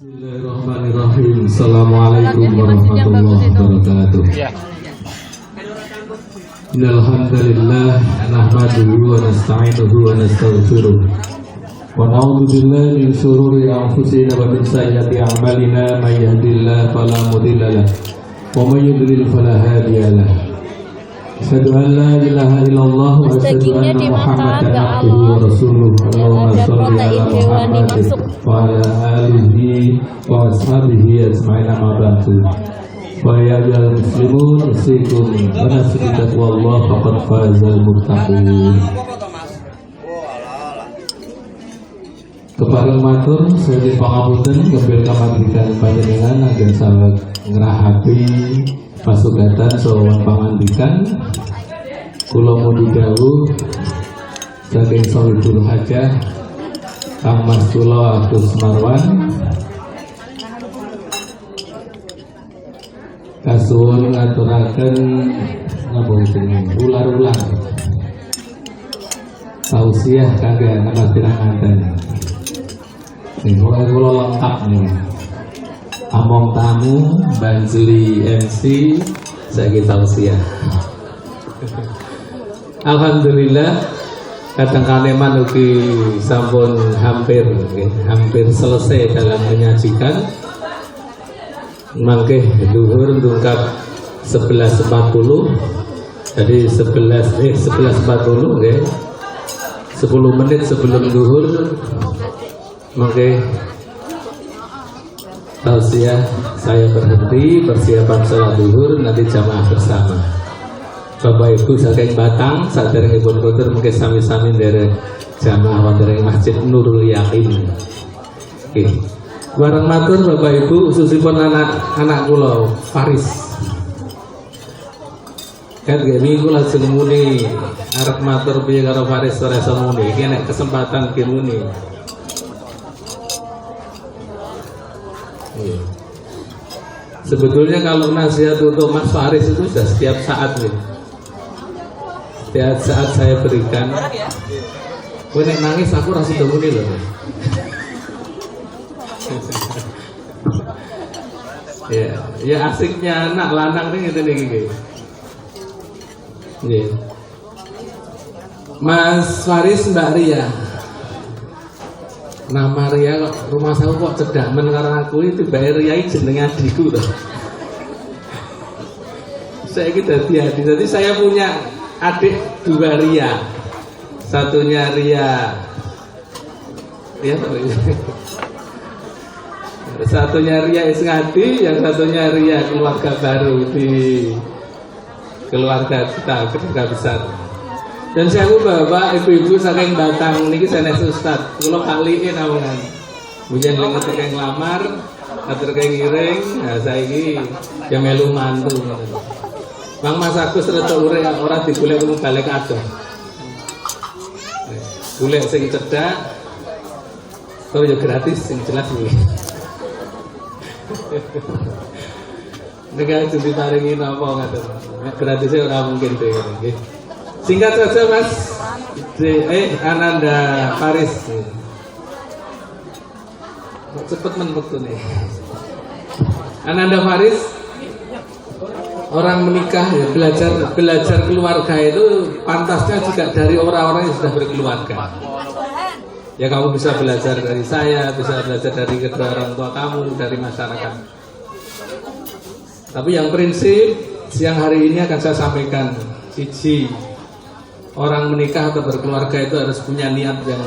Bismillahirrahmanirrahim. Assalamualaikum warahmatullahi wabarakatuh. Innal hamdalillah nahmaduhu wa nasta'inuhu wa nastaghfiruh. Wa na'udzu billahi min shururi anfusina wa min sayyiati a'malina may yahdihillahu fala mudilla lahu wa may yudlil fala hadiya lahu. Asyhadu an la ilaha illallah wa asyhadu anna Muhammadan abduhu wa rasuluh. Allahumma shalli ala Muhammadin wa ala alihi wa ashabihi ajma'in amma ba'du. Wa ya ayyuhal muslimun usikum wa nafsi taqwallaha faqad fazal muttaqin. Kepareng matur sedaya pangapunten kepil kamardikan panjenengan agen saged ngrahapi pasugatan sawan pangandikan kula mundhi dawuh saking Shahidul Hajah Kang Mas kula Agus Marwan kasuwun ngaturaken napa jenenge ular-ular tausiah kangge anak pirangan. Kula lengkap nih. Among tamu banjuri MC saiki tausiah. Alhamdulillah kadang kaleman ugi sampun hampir selesai dalam menyajikan. Mangke luhur ndungkap 11.40. Jadi 11.40 nggih. 10 menit sebelum luhur mangke tausiah saya berhenti persiapan sholat zuhur nanti jamaah bersama. Bapak Ibu saking Batang saderengipun puter mungkin sami-sami dari jamaah wonten Masjid Nurul Yakin. Nggih. Bareng matur Bapak Ibu khususipun anak kula Faris. Kan nggih kula langsung muni arep matur piye karo Faris ora iso muni. Iki nek kesempatan ki muni. Sebetulnya kalau nasihat untuk Mas Faris itu sudah setiap saat nih. Setiap saat saya berikan. Kowe nek nangis aku rasa muni loh. Ya asiknya anak lanang nih ngene iki. Nggih. Mas Faris, Mbak Ria. Nama Ria kok rumah saya kok cedak men karo aku itu bayar Ria jenenge adikku loh. Saya kita hati-hati. Jadi saya punya adik 2 Ria. Satunya Ria. Ya, satunya Ria Isngadi, yang satunya Ria keluarga baru di keluarga kita keluarga besar. Dan saya bapak ibu-ibu saking Batang niki sanes Ustad. Kula kaliin awangan. Bujen lenget keng lamar, atur keng ngiring, nah saiki ya melu mantu ngoten. Bang Mas Agus rada urip ora digolek wong balik adoh. Golek sing cedhak. Kok ya gratis sing jelas iki. Nek jadi paringi napa ngaten. Gratisnya ora mungkin deh nggih. Singkat saja Mas Ananda Faris. Cepet menbetul nih. Ananda Faris orang menikah ya belajar keluarga itu pantasnya juga dari orang-orang yang sudah berkeluarga. Ya kamu bisa belajar dari saya, bisa belajar dari kedua orang tua kamu, dari masyarakat. Tapi yang prinsip siang hari ini akan saya sampaikan siji. Orang menikah atau berkeluarga itu harus punya niat yang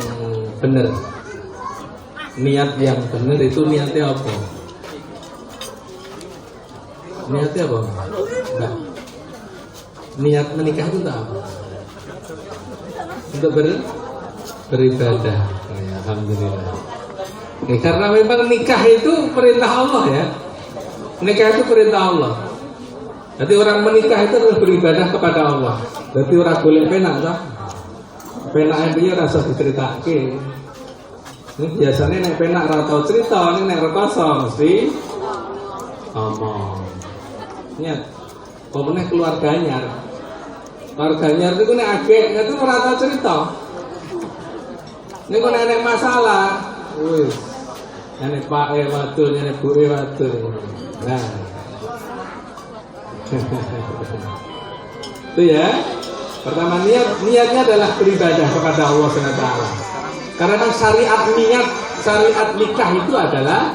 benar. Niat yang benar itu niatnya apa? Niatnya apa? Nah, niat menikah itu apa? Untuk beribadah. Oh, ya, alhamdulillah. Karena memang nikah itu perintah Allah ya. Nikah itu perintah Allah. Jadi orang menikah itu harus beribadah kepada Allah. Jadi orang boleh penak toh. Penak itu rasa diceritake. Ini biasanya nek penak ora tau cerita, nek rekoso mesti ngomong. Nyet. Pemene keluarganya. Keluarganya itu nek agek itu ora tau cerita. Nek nek masalah, wis Ini Pak wadul, ini Bu wadul. Nah. Itu ya. Pertama niatnya adalah beribadah kepada Allah SWT. Karena kan syariat nikah itu adalah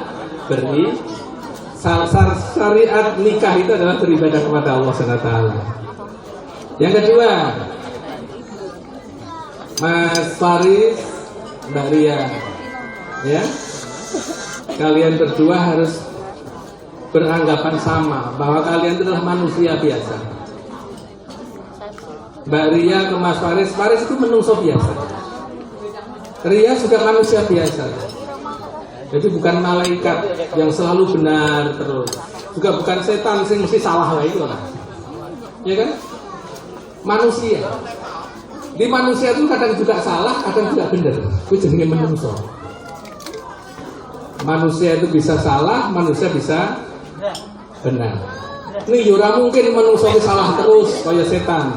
syariat nikah itu adalah beribadah kepada Allah SWT. Yang kedua, Mas Faris, Mbak Ria, ya, kalian berdua harus beranggapan sama bahwa kalian itu adalah manusia biasa. Mbak Ria ke Mas Faris, Faris itu menungso biasa. Ria juga manusia biasa. Jadi bukan malaikat yang selalu benar terus. Juga bukan setan yang mesti salah lah itu lah. Ya kan? Manusia. Di manusia itu kadang juga salah, kadang juga benar. Itu jenenge menungso. Manusia itu bisa salah, manusia bisa benar. Ini yura mungkin menungso salah terus kayak setan.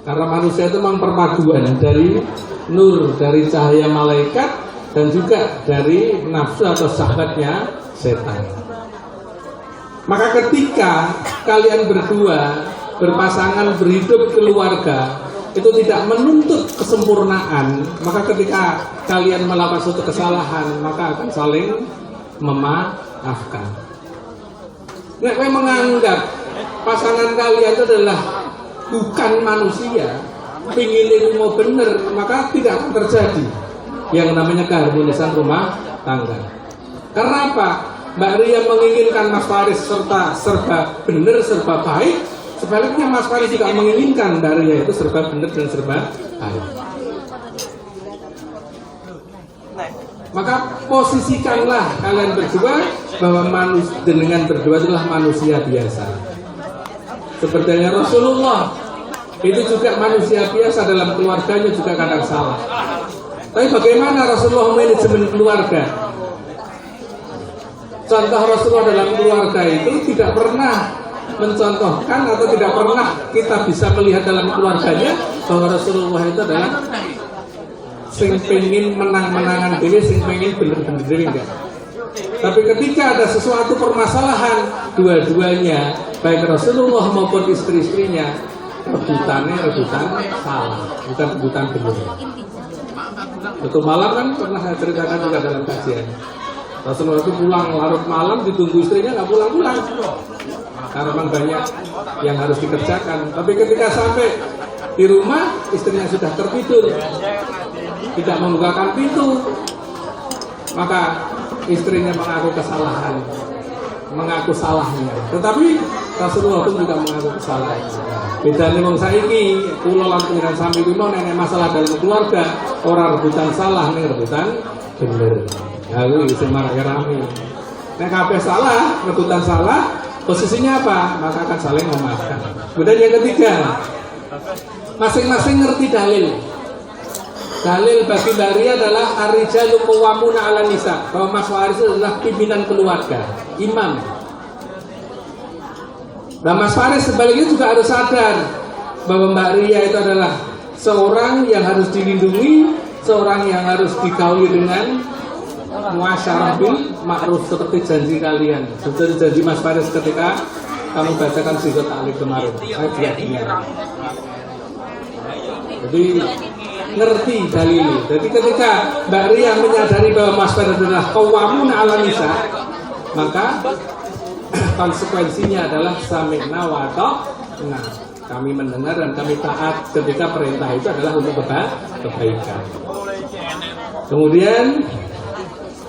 Karena manusia itu memang perpaduan dari nur, dari cahaya malaikat dan juga dari nafsu atau sahabatnya setan. Maka ketika kalian berdua berpasangan berhidup keluarga itu tidak menuntut kesempurnaan, maka ketika kalian melakukan suatu kesalahan maka akan saling memaafkan. Nek kowe menganggap pasangan kalian itu adalah bukan manusia, pingin mau bener, maka tidak akan terjadi yang namanya keharmonisan rumah tangga. Karena apa? Mbak Ria menginginkan Mas Faris serba bener, serba baik. Sebaliknya Mas Faris juga menginginkan Mbak Ria itu serba bener dan serba baik. Maka posisikanlah kalian berdua bahwa dengan berdua adalah manusia biasa. Seperti Rasulullah itu juga manusia biasa, dalam keluarganya juga kadang salah. Tapi bagaimana Rasulullah manajemen keluarga? Contoh Rasulullah dalam keluarga itu tidak pernah mencontohkan atau tidak pernah kita bisa melihat dalam keluarganya bahwa Rasulullah itu adalah sing pengen menang-menangan diri, sing pengen bener-bener diri enggak. Tapi ketika ada sesuatu permasalahan, dua-duanya baik Rasulullah maupun istri-istrinya rebutan salah, bukan rebutan benar. Itu malam kan pernah saya ceritakan juga dalam kajian. Rasulullah itu pulang larut malam, ditunggu istrinya nggak pulang-pulang karena memang banyak yang harus dikerjakan. Tapi ketika sampai di rumah, istrinya sudah tertidur, tidak membukakan pintu, maka istrinya mengaku kesalahan, mengaku salahnya. Tetapi Rasulullah pun juga mengaku kesalahan. Beda nih wong saiki, kula lan pengiran sami kuwi nenek masalah dalam keluarga, ora rebutan salah ning rebutan bener. Ya kuwi sing marak rame. Nek kabeh salah, rebutan salah, posisinya apa? Maka akan saling memaafkan. Kemudian yang ketiga, masing-masing ngerti dalil. Dalil bagi Daria adalah ar-rijalu qawwamuna 'alan nisa, bahwa Mas Faris adalah pimpinan keluarga, imam. Nah, Mas Faris sebaliknya juga harus sadar bahwa Mbak Ria itu adalah seorang yang harus dilindungi, seorang yang harus dikaui dengan muasyarah bil ma'ruf seperti janji kalian. Seperti janji Mas Faris ketika kamu bacakan sifat ta'liq kemarin. Saya tidak ingat. Jadi ngerti dalil. Jadi ketika Mbak Ria menyadari bahwa Mas Faris adalah qawwamun 'ala nisa, maka konsekuensinya adalah sami'na wa ata'na. Kami mendengar dan kami taat ketika perintah itu adalah untuk kebaikan. Kemudian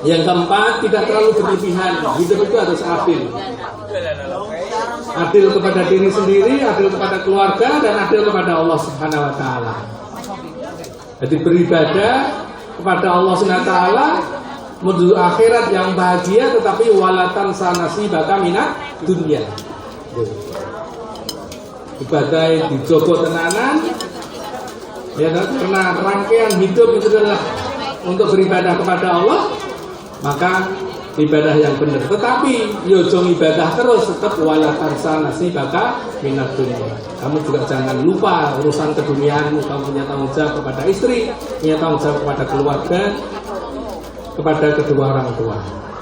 yang keempat, tidak terlalu berlebihan. Hidup itu harus adil. Adil kepada diri sendiri, adil kepada keluarga, dan adil kepada Allah Subhanahu wa taala. Jadi beribadah kepada Allah Subhanahu wa taala menuju akhirat yang bahagia, tetapi walatan sanasi baka minat dunia. Ibadah dijogo tenanan, ya, karena rangkaian hidup itu adalah untuk beribadah kepada Allah, maka ibadah yang benar. Tetapi yojong ibadah terus, tetap walatan sanasi baka minat dunia. Kamu juga jangan lupa urusan keduniaanmu. Kamu punya tanggung jawab kepada istri, punya tanggung jawab kepada keluarga. kepada kedua orang tua.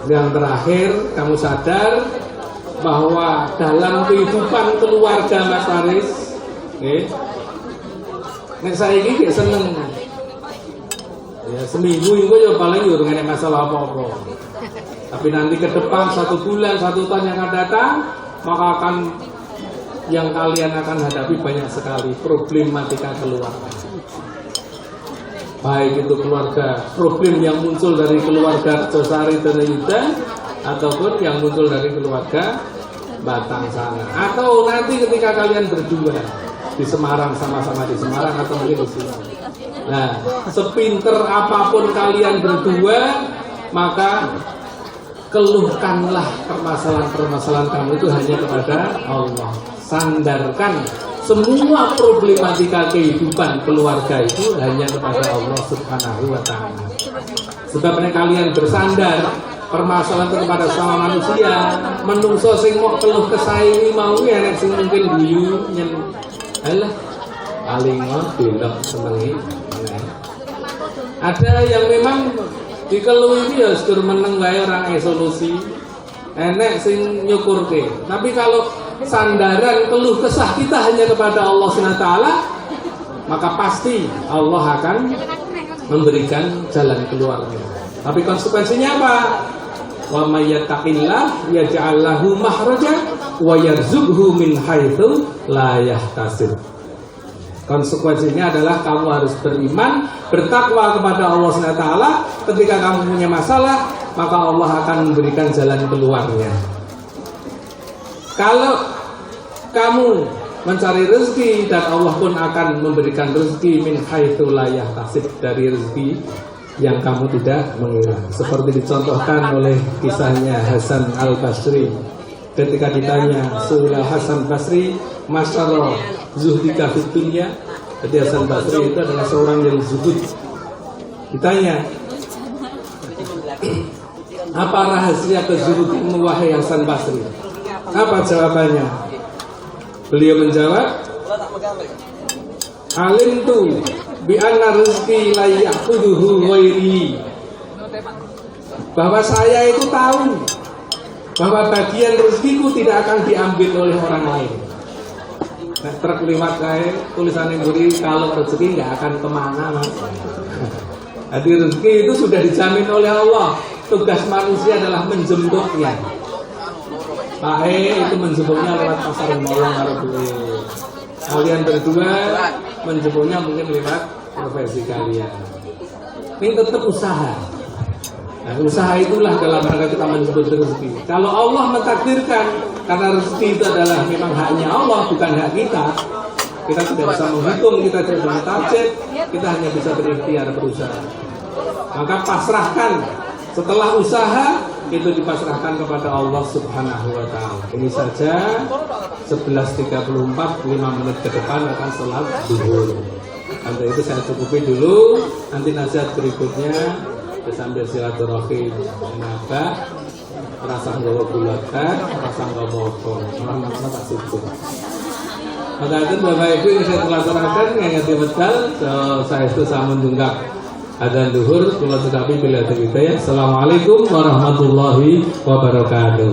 Yang terakhir, kamu sadar bahwa dalam kehidupan keluarga Mas Faris, nek saiki gak seneng. Ya seminggu itu ya paling yo ngene masalah apa-apa. Tapi nanti ke depan 1 bulan, 1 tahun yang akan datang, maka yang kalian akan hadapi banyak sekali problematika keluarga. Baik itu keluarga, problem yang muncul dari keluarga Josari dan Yuda, ataupun yang muncul dari keluarga Batang sana. Atau nanti ketika kalian berdua di Semarang, sama-sama di Semarang atau mungkin di sini. Nah, sepinter apapun kalian berdua, maka keluhkanlah permasalahan-permasalahan kamu itu hanya kepada Allah. Sandarkan semua problematika kehidupan keluarga itu hanya kepada Allah Subhanahu wa Ta'ala. Sebabnya kalian bersandar permasalahan itu kepada sama manusia, menungso sing mau keluh kesah ini mau ya nek sing mungkin guyu nyen alah paling belok senengi. Ada yang memang dikeluh ini ya sedur meneng wae orang solusi. Enek sing nyukurke. Tapi kalau sandaran keluh kesah kita hanya kepada Allah SWT, maka pasti Allah akan memberikan jalan keluarnya. Tapi konsekuensinya apa? Wa may yattaqillah yaj'al lahu makhraja wa yarzuqhu min haitsu la yahtasib. Konsekuensinya adalah kamu harus beriman, bertakwa kepada Allah SWT. Ketika kamu punya masalah, maka Allah akan memberikan jalan keluarnya. Kalau kamu mencari rezeki, dan Allah pun akan memberikan rezeki min haitsu la yahtasib, dari rezeki yang kamu tidak mengira. Seperti dicontohkan oleh kisahnya Hasan Al-Basri. Ketika ditanya Su'ila Hasan Basri, masyaallah zuhdika fid dunya. Jadi Hasan Basri itu adalah seorang yang zuhud. Ditanya, apa rahasia kezuhudmu wahai Hasan Basri? Apa jawabannya? Beliau menjawab, alimtu bi anna rizqi la ya'khudhuhu ghairi. Bahwa saya itu tahu bahwa bagian rezekiku tidak akan diambil oleh orang lain. Nah, truk liwat kae tulisannya buri kalau rezeki nggak akan kemana mas. Jadi rezeki itu sudah dijamin oleh Allah. Tugas manusia adalah menjemputnya. Itu menjemputnya lewat pasar Mawang Arabuwe. Kalian berdua menjemputnya mungkin lewat profesi kalian. Ini tetap usaha. Nah, usaha itulah dalam rangka kita menjemput rezeki. Kalau Allah mentakdirkan, karena rezeki itu adalah memang haknya Allah, bukan hak kita. Kita tidak bisa menghitung, kita tidak bisa target, kita hanya bisa berikhtiar berusaha. Maka pasrahkan. Setelah usaha itu dipasrahkan kepada Allah Subhanahu wa Ta'ala. Ini saja 11.34, 5 menit ke depan akan sholat zuhur. Untuk itu saya cukupi dulu. Nanti nasihat berikutnya sambil silaturahim menabah rasa nggawa gulakan, rasa nggawa bokong, orang-orang tak sibuk. Maka itu Bapak Ibu yang saya telasarakan ngayati medal, saya itu sama menunggak adzan zuhur, kula tetapi bila kita ya. Assalamualaikum warahmatullahi wabarakatuh.